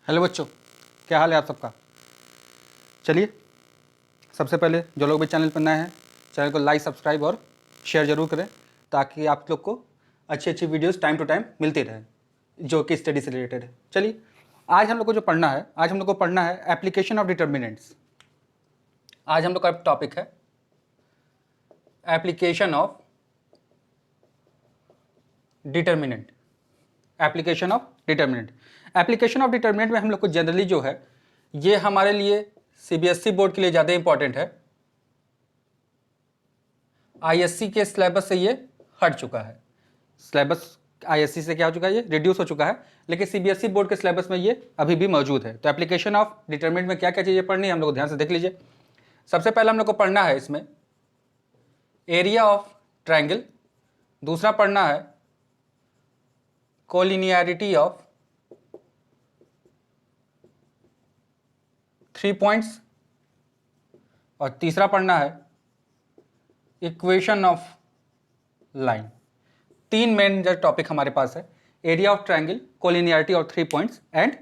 Hello बच्चों, क्या हाल है आप सबका। चलिए, सबसे पहले जो लोग भी चैनल पर नए हैं, चैनल को लाइक, सब्सक्राइब और शेयर जरूर करें ताकि आप लोग को अच्छी अच्छी वीडियोस टाइम टू टाइम मिलती रहे जो कि स्टडी से रिलेटेड है। चलिए, आज हम लोग को जो पढ़ना है, आज हम लोग को पढ़ना है एप्लीकेशन ऑफ डिटर्मिनेंट्स। आज हम लोग का टॉपिक है application of determinant. Application of determinant application of determinant में हम लोग को जनरली जो है ये हमारे लिए सीबीएसई बोर्ड के लिए ज़्यादा इंपॉर्टेंट है। आईएससी के सिलेबस से ये हट चुका है। सिलेबस आईएससी से क्या हो चुका है, ये रिड्यूस हो चुका है, लेकिन सीबीएसई बोर्ड के सिलेबस में ये अभी भी मौजूद है। तो एप्लीकेशन ऑफ डिटर्मिनेंट में क्या क्या चीज़ें पढ़नी है हम लोग ध्यान से देख लीजिए। सबसे पहले हम लोग को पढ़ना है इसमें एरिया ऑफ ट्रायंगल, दूसरा पढ़ना है कोलिनियरिटी ऑफ 3 पॉइंट्स और तीसरा पढ़ना है इक्वेशन ऑफ लाइन। तीन मेन जो टॉपिक हमारे पास है, area of triangle, collinearity of 3 points and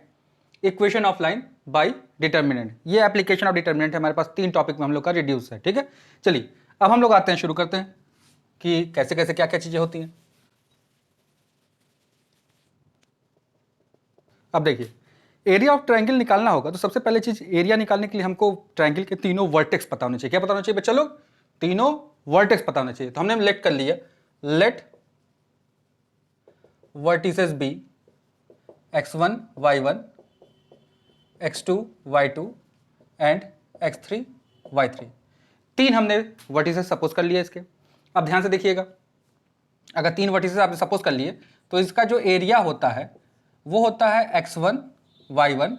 equation of line by determinant. ये एप्लीकेशन ऑफ डिटर्मिनेंट है, हमारे पास 3 टॉपिक में हम लोग का रिड्यूस है। ठीक है, चलिए अब हम लोग आते हैं, शुरू करते हैं कि कैसे कैसे क्या क्या चीज़ें होती हैं। अब देखिए, एरिया ऑफ ट्रायंगल निकालना होगा तो सबसे पहले चीज एरिया निकालने के लिए हमको ट्रायंगल के तीनों वर्टेक्स पता होने चाहिए। क्या पता होना चाहिए बच्चा लोग? तीनों वर्टेक्स पता होना चाहिए। तो हमने लेट कर लिया, late vertices B x1 y1 x2 y2 and x3 y3। तीन हमने वर्टिसेस सपोज कर लिया इसके। अब ध्यान से देखिएगा, अगर तीन वर्टिसेस आपने सपोज कर लिए तो इसका जो एरिया होता है वो होता है x1 y1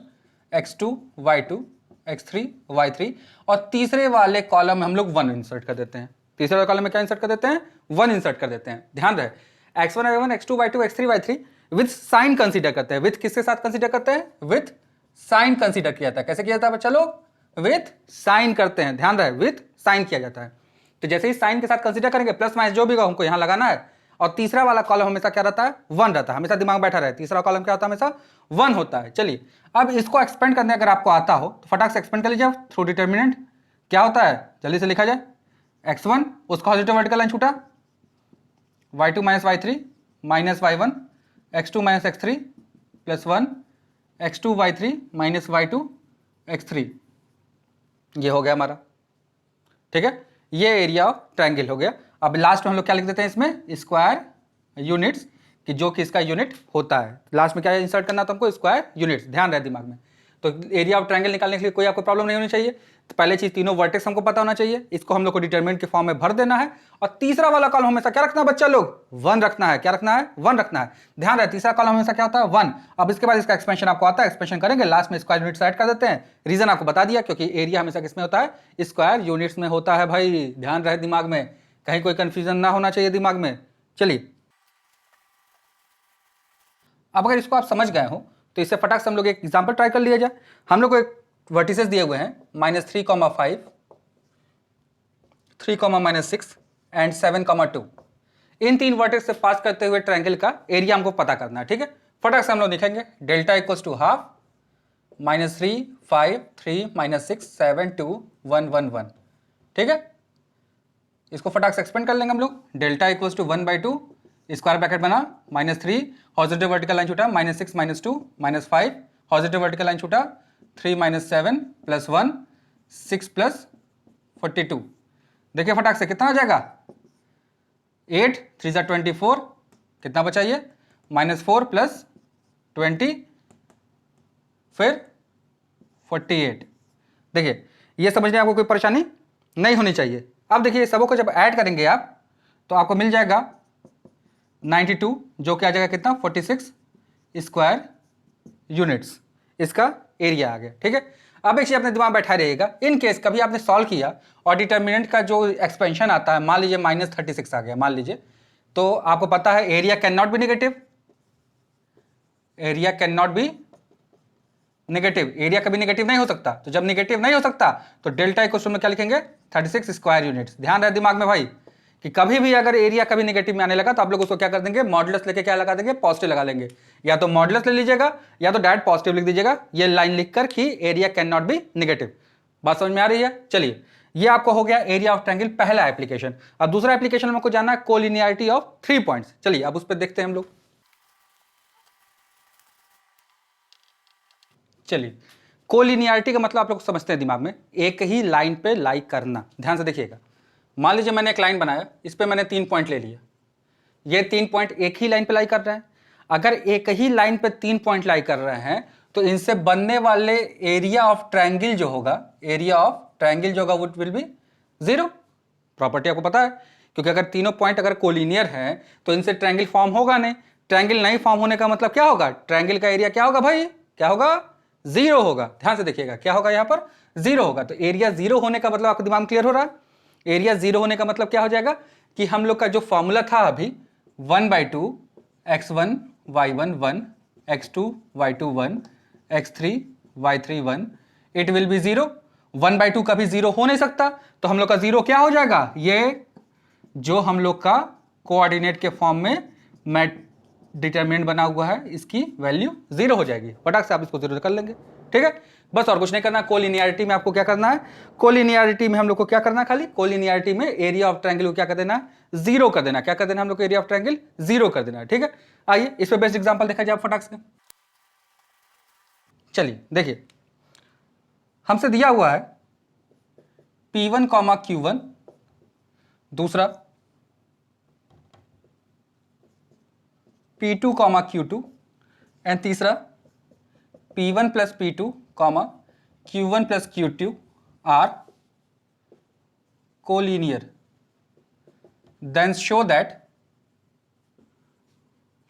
x2 y2 x3 y3 और तीसरे वाले कॉलम में हम लोग 1 इंसर्ट कर देते हैं। तीसरे वाले कॉलम में क्या इंसर्ट कर देते हैं? 1 इंसर्ट कर देते हैं। ध्यान रहे, x1 y1 x2 y2 x3 y3 with sign consider करते हैं। विथ किसके साथ कंसीडर करते हैं? विथ साइन कंसीडर किया जाता है। कैसे किया जाता है बच्चा लोग? विथ साइन करते हैं। ध्यान रहे, विथ साइन किया जाता है। तो जैसे ही साइन के साथ कंसीडर करेंगे, प्लस माइनस जो भी होगा हमको यहाँ लगाना है। और तीसरा वाला कॉलम हमेशा क्या रहता है? 1 रहता है। हमेशा दिमाग बैठा रहे, तीसरा कॉलम क्या होता है? हमेशा 1 होता है। चलिए, अब इसको एक्सपेंड करने अगर आपको आता हो तो फटाक से एक्सपेंड कर लीजिए थ्रू डिटर्मिनेंट। क्या होता है जल्दी से लिखा जाए, x1 उसका पॉजिटिव वर्टिकल लाइन छूटा, y2 minus y3 minus y1 x2 minus x3 plus 1 x2 y3 minus y2 x3। ये हो गया हमारा। ठीक है, ये एरिया ऑफ ट्रायंगल हो गया। अब लास्ट में हम लोग क्या लिख देते हैं इसमें? स्क्वायर यूनिट्स, कि जो कि इसका यूनिट होता है। लास्ट में क्या इंसर्ट करना था हमको? Square units. ध्यान रहे दिमाग में। तो एरिया ऑफ ट्रायंगल निकालने के लिए कोई आपको प्रॉब्लम नहीं होनी चाहिए। तो पहले चीज तीनों वर्टेक्स हमको पता होना चाहिए, इसको हम लोग को डिटरमिनेंट के फॉर्म में भर देना है। और तीसरा वाला कॉलम हमेशा क्या रखना है बच्चा लोग? 1 रखना है। क्या रखना है? 1 रखना है। ध्यान रहे, तीसरा कॉलम हमेशा क्या होता है? 1। अब इसके बाद इसका एक्सपेंशन आपको आता है, एक्सपेंशन करेंगे, लास्ट में स्क्वायर यूनिट्स ऐड कर देते हैं। रीजन आपको बता दिया, क्योंकि एरिया हमेशा किसमें होता है? स्क्वायर यूनिट्स में होता है भाई। ध्यान रहे दिमाग में, कहीं कोई कंफ्यूजन ना होना चाहिए दिमाग में। चलिए, अब अगर इसको आप समझ गए हो तो इससे फटाक से हम लोग एक एग्जांपल ट्राई कर लिया जाए। हम लोग को एक वर्टिसेस दिए हुए हैं -3, 5 3, -6 एंड 7, 2। इन तीन वर्टेक्स से पास करते हुए ट्रायंगल का एरिया हमको पता करना है। ठीक है, फटाक से हम लोग लिखेंगे डेल्टा इक्वल्स टू हाफ -3 5 3 -6 7 2 1 1 1। ठीक है, इसको फटाक से एक्सपेंड कर लेंगे हम लोग। Delta equals to 1/2 square bracket बना, -3 पॉजिटिव वर्टिकल लाइन छूटा, -6 -2 -5 पॉजिटिव वर्टिकल लाइन छूटा, 3 - 7 + 1 6 + 42। देखिए फटाक से कितना आ जाएगा? 8 3 × 24, कितना बचा ये? -4 + 20 फिर 48। देखिए, ये समझने में आपको कोई परेशानी नहीं होनी चाहिए। अब देखिए, सबों को जब ऐड करेंगे आप तो आपको मिल जाएगा 92, जो कि आ जाएगा कितना? 46 स्क्वायर यूनिट्स। इसका एरिया आ गया। ठीक है, अब एक चीज अपने दिमाग में बैठा रहिएगा, इन केस कभी आपने सॉल्व किया और डिटर्मिनेंट का जो एक्सपेंशन आता है, मान लीजिए -36 आ गया मान लीजिए, तो आपको पता है area can not be negative. Area can not be negative, area कभी नेगेटिव नहीं हो सकता। तो जब नेगेटिव नहीं हो सकता तो डेल्टा इक्वल टू में क्या लिखेंगे? 36 स्क्वायर यूनिट्स। ध्यान रहे दिमाग में भाई कि कभी भी अगर एरिया कभी नेगेटिव में आने लगा तो आप लोग उसको क्या कर देंगे, मॉडुलस लेके क्या लगा देंगे, पॉजिटिव लगा लेंगे। या तो मॉडुलस ले लीजिएगा या तो डायरेक्ट पॉजिटिव लिख दीजिएगा, ये लाइन लिखकर कि area can not be negative. बात समझ में आ रही है? चलिए, ये आपको हो गया एरिया ऑफ ट्रायंगल पहला एप्लीकेशन। अब दूसरा एप्लीकेशन हमको जानना है कोलिनियरिटी ऑफ 3 पॉइंट्स। चलिए अब उस पर देखते हैं हम लोग। चलिए, कोलिनियरिटी का मतलब आप लोग समझते हैं दिमाग में, एक ही लाइन पे लाई करना। ध्यान से देखिएगा, मान लीजिए मैंने एक लाइन बनाया, इस पे मैंने 3 पॉइंट ले लिया, ये 3 पॉइंट एक ही लाइन पे लाई कर रहे हैं। अगर एक ही लाइन पे 3 पॉइंट लाई कर रहे हैं तो इनसे बनने वाले एरिया ऑफ ट्रायंगल जो होगा, एरिया ऑफ ट्रायंगल जो होगा वो विल बी 0। प्रॉपर्टी आपको पता है, क्योंकि अगर तीनों पॉइंट अगर कोलिनियर है तो इनसे ट्रायंगल फॉर्म होगा नहीं। ट्रायंगल नहीं फॉर्म होने का मतलब क्या होगा, ट्रायंगल का एरिया क्या होगा भाई, क्या होगा, 0 होगा। ध्यान से देखिएगा, क्या होगा यहाँ पर, 0 होगा। तो एरिया 0 होने का मतलब आपके दिमाग में क्लियर हो रहा है? एरिया 0 होने का मतलब क्या हो जाएगा कि हम लोग का जो फॉर्मूला था अभी 1/2 x1 y1 1 x2 y2 1 x3 y3 1, it will be 0। 1/2 कभी 0 हो नहीं सकता, तो हम लोग का 0 क्या हो जाएगा, ये जो हम लोग का कोऑर्डिनेट के फॉर्म में मैट डिटरमिनेंट बना हुआ है, इसकी वैल्यू 0 हो जाएगी। फटाक से आप इसको 0 कर लेंगे, ठीक है, बस और कुछ नहीं करना। कोलिनियरिटी में आपको क्या करना है, कोलिनियरिटी में हम लोग को क्या करना है, खाली कोलिनियरिटी में एरिया ऑफ ट्रायंगल को क्या कर देना है, 0 कर देना। क्या कर देना हम लोग को, एरिया ऑफ ट्रायंगल 0 कर देना है, ठीक है। आइए इस पे बेस्ट एग्जांपल देखा जाए फटाक से। चलिए देखिए, हमसे दिया हुआ है P1, Q1, दूसरा P2, Q2 एंड तीसरा P1 plus P2, Q1 plus Q2 are collinear. Then show that,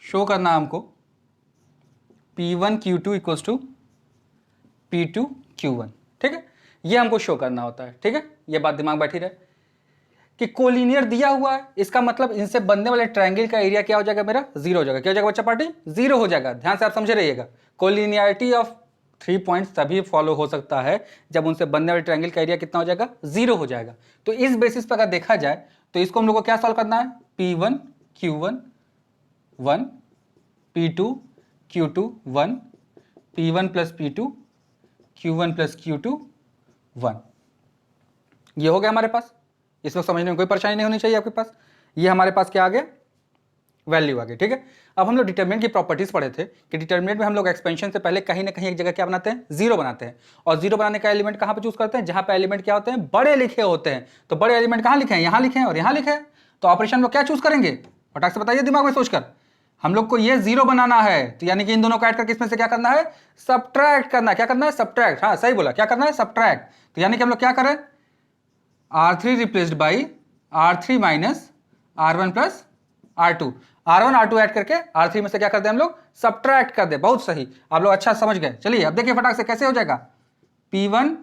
show करना हमको P1 Q2 equals to P2 Q1, ठीक है, ये हमको शो करना होता है, ठीक है। ये बात दिमाग बैठी रहे कि कोलिनियर दिया हुआ है, इसका मतलब इनसे बनने वाले ट्रायंगल का एरिया क्या हो जाएगा, मेरा 0 हो जाएगा। क्या हो जाएगा बच्चा पार्टी, 0 हो जाएगा। ध्यान से आप समझे रहिएगा, कोलिनियरिटी ऑफ 3 पॉइंट्स तभी फॉलो हो सकता है जब उनसे बनने वाले ट्रायंगल का एरिया कितना हो जाएगा, 0 हो जाएगा। तो इस बेसिस पर अगर देखा जाए तो इसको हम लोग को क्या सॉल्व करना है, P1 Q1 1 P2 Q2 1 P1 plus P2 Q1 plus Q2 1, ये हो गया हमारे पास। इसमें समझने में कोई परेशानी नहीं होनी चाहिए आपके पास। ये हमारे पास क्या आ गया, वैल्यू आ गई, ठीक है। अब हम लोग डिटरमिनेंट की प्रॉपर्टीज पढ़े थे कि डिटरमिनेंट में हम लोग एक्सपेंशन से पहले कहीं ना कहीं एक जगह क्या बनाते हैं, 0 बनाते हैं। और 0 बनाने का एलिमेंट कहां पे चूज करते हैं, जहां पे एलिमेंट क्या होते हैं, बड़े लिखे होते हैं। तो बड़े एलिमेंट कहां लिखे हैं, यहां लिखे हैं और यहां लिखे हैं। तो ऑपरेशन में क्या चूज करेंगे, फटाक से बताइए दिमाग में सोचकर। हम लोग को ये 0 बनाना है, तो यानी कि इन दोनों को ऐड करके इसमें से क्या करना है, सब्ट्रैक्ट करना है। क्या करना है, सब्ट्रैक्ट, हाँ सही बोला, क्या करना है, सब्ट्रैक्ट। तो यानी कि हम लोग क्या करें, R3 replaced by R3 minus R1 plus R2, R1 R2 add करके R3 में से क्या कर दे हम लोग, सब्ट्रैक्ट कर दे। बहुत सही, आप लोग अच्छा समझ गए। चलिए अब देखिए फटाक से कैसे हो जाएगा, P1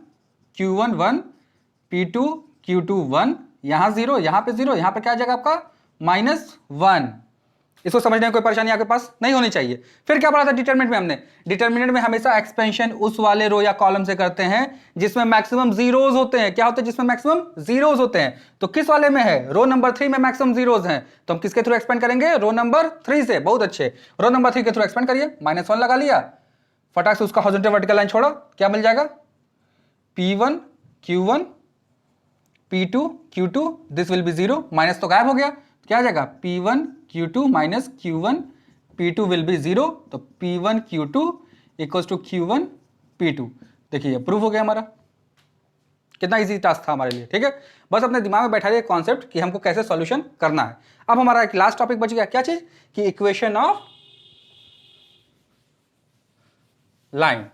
Q1 1 P2 Q2 1, यहां 0, यहां पे 0, यहां पे क्या आ जाएगा आपका -1। इसको समझने में कोई परेशानी आपके पास नहीं होनी चाहिए। फिर क्या पढ़ा था डिटरमिनेंट में हमने, डिटरमिनेंट में हमेशा एक्सपेंशन उस वाले रो या कॉलम से करते हैं जिसमें मैक्सिमम जीरोज होते हैं। क्या होते हैं, जिसमें मैक्सिमम जीरोज होते हैं। तो किस वाले में है, रो नंबर 3 में मैक्सिमम जीरोज हैं, तो हम किसके थ्रू एक्सपेंड करेंगे, रो नंबर 3 से। बहुत अच्छे, रो नंबर 3 के थ्रू एक्सपेंड करिए, -1 लगा लिया, फटाक से उसका हॉरिजॉन्टल वर्टिकल लाइन छोड़ा, क्या मिल जाएगा, P1 Q1 P2 Q2, this will be 0, minus तो गायब हो गया, क्या आ जाएगा, P1 Q2 minus Q1 P2 will be 0। तो P1 Q2 equals to Q1 P2। देखिए प्रूव हो गया हमारा, कितना इजी टास्क था हमारे लिए, ठीक है। बस अपने दिमाग में बैठा रहिए कॉन्सेप्ट कि हमको कैसे सॉल्यूशन करना है। अब हमारा एक लास्ट टॉपिक बच गया, क्या चीज, कि इक्वेशन ऑफ लाइन।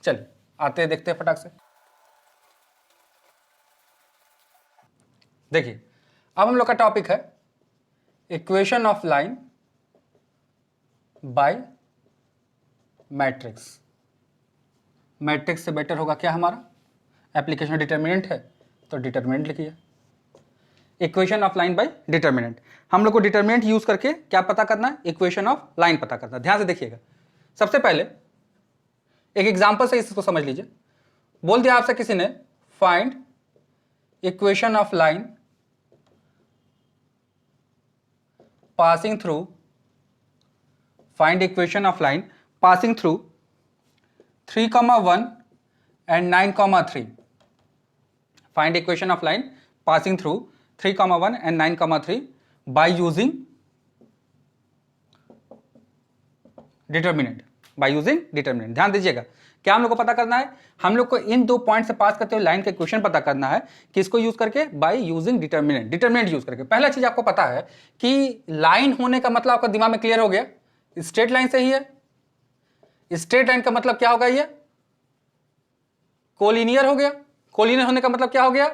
चलिए आते हैं, देखते हैं फटाक से। देखिए अब हम लोग का टॉपिक है equation of line by matrix. Matrix से बेटर होगा क्या हमारा, एप्लीकेशन डिटरमिनेंट है तो डिटरमिनेंट लिखिए, equation of line by determinant. हम लोग को डिटरमिनेंट यूज करके क्या पता करना है, इक्वेशन ऑफ लाइन पता करना है। ध्यान से देखिएगा, सबसे पहले एक एग्जांपल से इसको समझ लीजिए। बोल दिया आपसे किसी ने, find equation of line passing through, find equation of line passing through 3,1 and 9,3. Find equation of line passing through 3,1 and 9,3 by using determinant, by using determinant. ध्यान दीजिएगा, क्या हम लोग को पता करना है? हम लोग को इन 2 पॉइंट से पास करते हुए लाइन का इक्वेशन पता करना है, किसको यूज करके? By using determinant, determinant use करके। पहला चीज आपको पता है कि लाइन होने का मतलब आपका दिमाग में क्लियर हो गया, स्ट्रेट लाइन से ही है। स्ट्रेट लाइन का मतलब क्या होगा? ये कोलिनियर हो गया। कोलिनियर होने का मतलब क्या हो गया?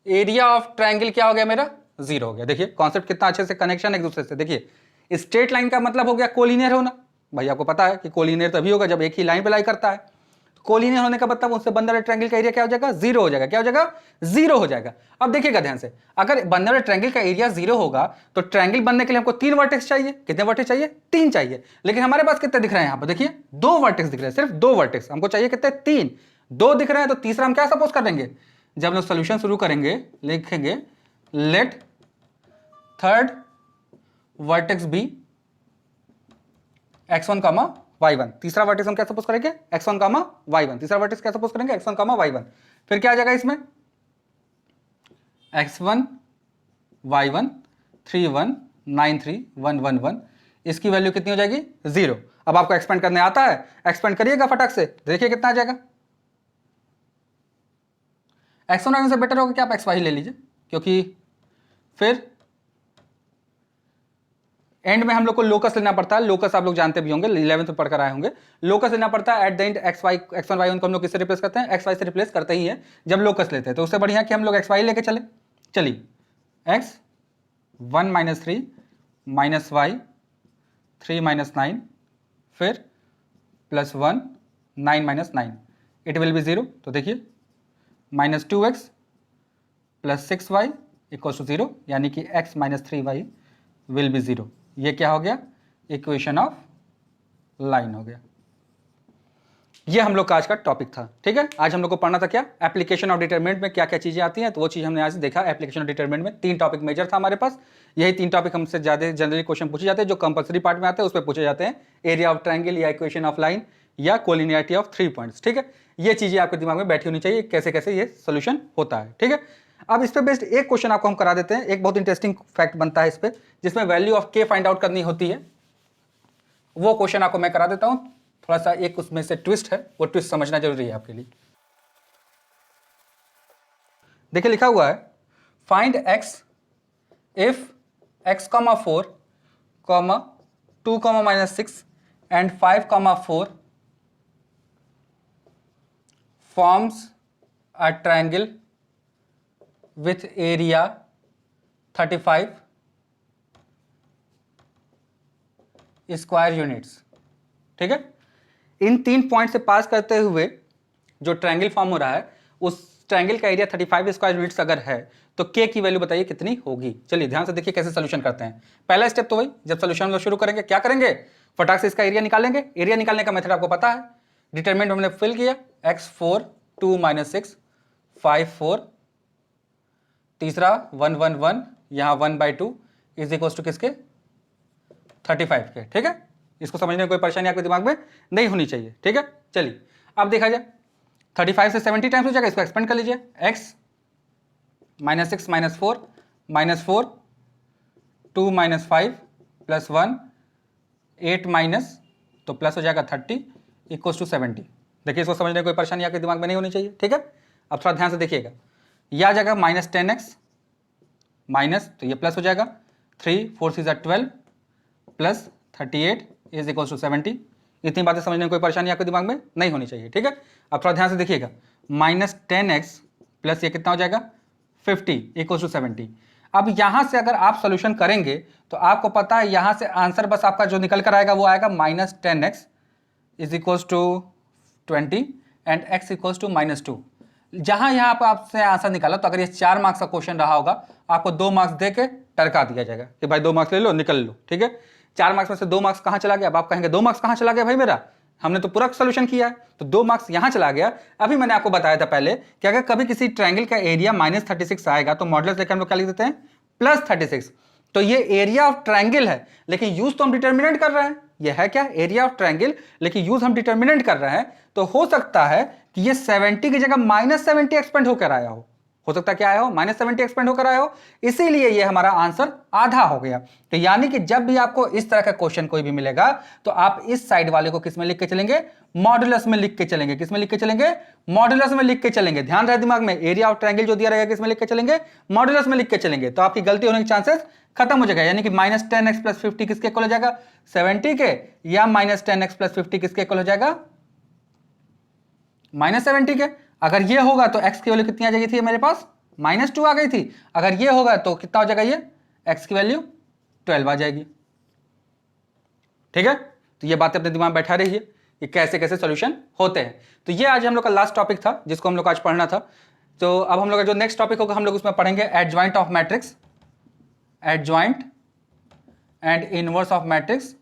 एरिया ऑफ ट्रायंगल क्या हो गया मेरा? 0 हो गया। देखिए कॉन्सेप्ट कितना अच्छे से कनेक्शन एक दूसरे से। देखिए स्ट्रेट लाइन का मतलब हो गया कोलिनियर होना। भाई आपको पता है कि कोलिनियर तभी होगा जब एक ही लाइन पे लाई करता है। तो कोलिनियर होने का मतलब उससे बनने वाले ट्रायंगल का एरिया क्या हो जाएगा? 0 हो जाएगा। क्या हो जाएगा? 0 हो जाएगा। अब देखिएगा ध्यान से, अगर बनने वाले ट्रायंगल का एरिया 0 होगा तो ट्रायंगल बनने के लिए हमको 3 वर्टेक्स चाहिए। कितने वर्टेक्स चाहिए? 3 चाहिए। लेकिन हमारे पास कितने दिख रहे हैं? यहाँ पर देखिए 2 वर्टेक्स दिख रहे हैं, सिर्फ 2 वर्टेक्स। हमको चाहिए कितने? 3। 2 दिख रहे हैं तो तीसरा हम क्या सपोज कर देंगे? जब हम सोल्यूशन शुरू करेंगे लिखेंगे late third vertex B x1, y1। तीसरा वर्टेक्स हम क्या सपोज करेंगे? x1, y1। तीसरा वर्टेक्स क्या सपोज करेंगे? x1, y1। फिर क्या आ जाएगा इसमें? x1, y1 3 1 9 3 1 1 1। इसकी वैल्यू कितनी हो जाएगी? 0। अब आपको एक्सपेंड करने आता है, एक्सपेंड करिएगा फटाक से, देखिए कितना आ जाएगा। x1, y1 से बेटर होगा कि आप xy ले लीजिए, क्योंकि फिर एंड में हम लोग को लोकस लेना पड़ता है। लोकस आप लोग जानते भी होंगे, 11th में पढ़कर आए होंगे। लोकस लेना पड़ता है at the end. x1 y1 को हम लोग किससे रिप्लेस करते हैं? xy से रिप्लेस करते ही है जब लोकस लेते हैं। तो उससे बढ़िया कि हम लोग xy लेके चले। चलिए x1 - 3 - y 3 - 9 फिर +1 9 - 9 इट विल बी 0। तो देखिए -2x + 6y = 0, यानी कि x - 3y विल बी 0। ये क्या हो गया? इक्वेशन ऑफ लाइन हो गया। ये हम लोग का आज का टॉपिक था। ठीक है, आज हम लोग को पढ़ना था क्या? एप्लीकेशन ऑफ डिटरमिनेंट में क्या क्या चीजें आती हैं, तो वो चीज हमने आज देखा। एप्लीकेशन ऑफ डिटरमिनेंट में 3 टॉपिक मेजर था हमारे पास। यही 3 टॉपिक हमसे ज्यादा जनरली क्वेश्चन पूछे जाते हैं, जो कंपल्सरी पार्ट में आते हैं उस पर पूछे जाते हैं। एरिया ऑफ ट्रायंगल या इक्वेशन ऑफ लाइन या कोलिनियरिटी ऑफ 3 पॉइंट्स। ठीक है, ये चीजें आपके दिमाग में बैठी होनी चाहिए, कैसे कैसे ये सोल्यूशन होता है। ठीक है, अब इस पे बेस्ड एक क्वेश्चन आपको हम करा देते हैं। एक बहुत इंटरेस्टिंग फैक्ट बनता है इस पे, जिसमें वैल्यू ऑफ के फाइंड आउट करनी होती है। वो क्वेश्चन आपको मैं करा देता हूं। थोड़ा सा एक उसमें से ट्विस्ट है, वो ट्विस्ट समझना जरूरी है आपके लिए। देखिए लिखा हुआ है find x if x, 4, 2, -6 and 5, 4 forms a triangle with area 35 square units. ठीक है, इन 3 पॉइंट से पास करते हुए जो ट्रायंगल फॉर्म हो रहा है, उस ट्रायंगल का एरिया 35 स्क्वायर यूनिट्स अगर है तो के की वैल्यू बताइए कितनी होगी। चलिए ध्यान से देखिए कैसे सोल्यूशन करते हैं। पहला स्टेप तो वही, जब सोल्यूशन हम लोग शुरू करेंगे क्या करेंगे? फटाक से इसका एरिया निकालेंगे। एरिया निकालने का मेथड आपको पता है। डिटरमिनेंट हमने फिल किया, x4 2 - 6 5 4, तीसरा 1 1 1, यहां 1/2 इज इक्वल टू किसके? 35 के। ठीक है, इसको समझने में कोई परेशानी आपके दिमाग में नहीं होनी चाहिए। ठीक है, चलिए अब देखा जाए 35 से 70 टाइम्स हो जाएगा। इसको एक्सपेंड कर लीजिए। x -6 - 4 -4 2 - 5 + 1 8 माइनस, तो प्लस हो जाएगा 30 = 70। देखिए इसको समझने में कोई परेशानी आपके दिमाग में नहीं होनी चाहिए। ठीक है, अब थोड़ा ध्यान से देखिएगा। यह आ जाएगा -10x माइनस, तो ये प्लस हो जाएगा 3 4 6 12 + 38 = 70। इतनी बातें समझने में कोई परेशानी आपके दिमाग में नहीं होनी चाहिए। ठीक है, अब थोड़ा ध्यान से देखिएगा। -10x प्लस ये कितना हो जाएगा? 50 = 70। अब यहां से अगर आप सोल्यूशन करेंगे तो आपको पता है यहां से आंसर बस आपका जो निकल कर आएगा वो आएगा -10x = 20 एंड x = -2। जहां यहां पर आपसे आंसर निकाला, तो अगर ये 4 मार्क्स का क्वेश्चन रहा होगा, आपको 2 मार्क्स देके टरका दिया जाएगा कि भाई 2 मार्क्स ले लो, निकल लो। ठीक है, 4 मार्क्स में से 2 मार्क्स कहां चला गया? अब आप कहेंगे 2 मार्क्स कहां चला गया भाई मेरा? हमने तो पूरा सोल्यूशन किया है, तो 2 मार्क्स यहां चला गया। अभी मैंने आपको बताया था पहले कि अगर कभी किसी ट्रायंगल का एरिया -36 आएगा तो मॉडुलस लेकर हम लोग क्या लिख देते हैं? +36। तो ये एरिया ऑफ ट्रायंगल है, लेकिन यूज तो हम डिटर्मिनेंट कर रहे हैं। ये है क्या? एरिया ऑफ ट्रायंगल, लेकिन यूज हम डिटर्मिनेंट कर रहे हैं। तो हो सकता है कि ये 70 की जगह -70 एक्सपेंड होकर आया हो सकता है क्या आया हो? -70 एक्सपेंड होकर आया हो, इसीलिए ये हमारा आंसर आधा हो गया। तो यानी कि जब भी आपको इस तरह का क्वेश्चन कोई भी मिलेगा तो आप इस साइड वाले को किस में लिख के चलेंगे? मॉडुलस में लिख के चलेंगे। किस में लिख के चलेंगे? मॉडुलस में लिख के चलेंगे। ध्यान रहे दिमाग में, एरिया ऑफ ट्रायंगल जो दिया रहेगा किस में लिख के चलेंगे? मॉडुलस में लिख के चलेंगे। तो आपकी गलती होने के चांसेस खत्म हो जाएगा। यानी कि -10x + 50 किसके इक्वल हो जाएगा? 70 के, या -10x + 50 किसके इक्वल हो जाएगा? -70 के। अगर ये होगा तो x की वैल्यू कितनी आ जाएगी थी मेरे पास? -2 आ गई थी। अगर ये होगा तो कितना हो जाएगा? ये x की वैल्यू 12 आ जाएगी। ठीक है, तो ये बातें अपने दिमाग में बैठा रहिए कि कैसे कैसे सॉल्यूशन होते हैं। तो ये आज हम लोग का लास्ट टॉपिक था जिसको हम लोग आज पढ़ना था। तो अब हम लोग का जो नेक्स्ट टॉपिक होगा हम लोग उसमें पढ़ेंगे adjoint of matrix, adjoint and inverse of matrix.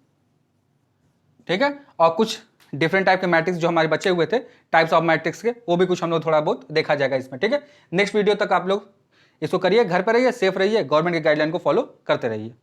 ठीक है, और कुछ डिफरेंट टाइप के मैट्रिक्स जो हमारे बचे हुए थे टाइप्स ऑफ मैट्रिक्स के, वो भी कुछ हम लोग थोड़ा बहुत देखा जाएगा इसमें। ठीक है, नेक्स्ट वीडियो तक आप लोग इसको करिए, घर पर रहिए, सेफ रहिए, गवर्नमेंट के गाइडलाइन को फॉलो करते रहिए।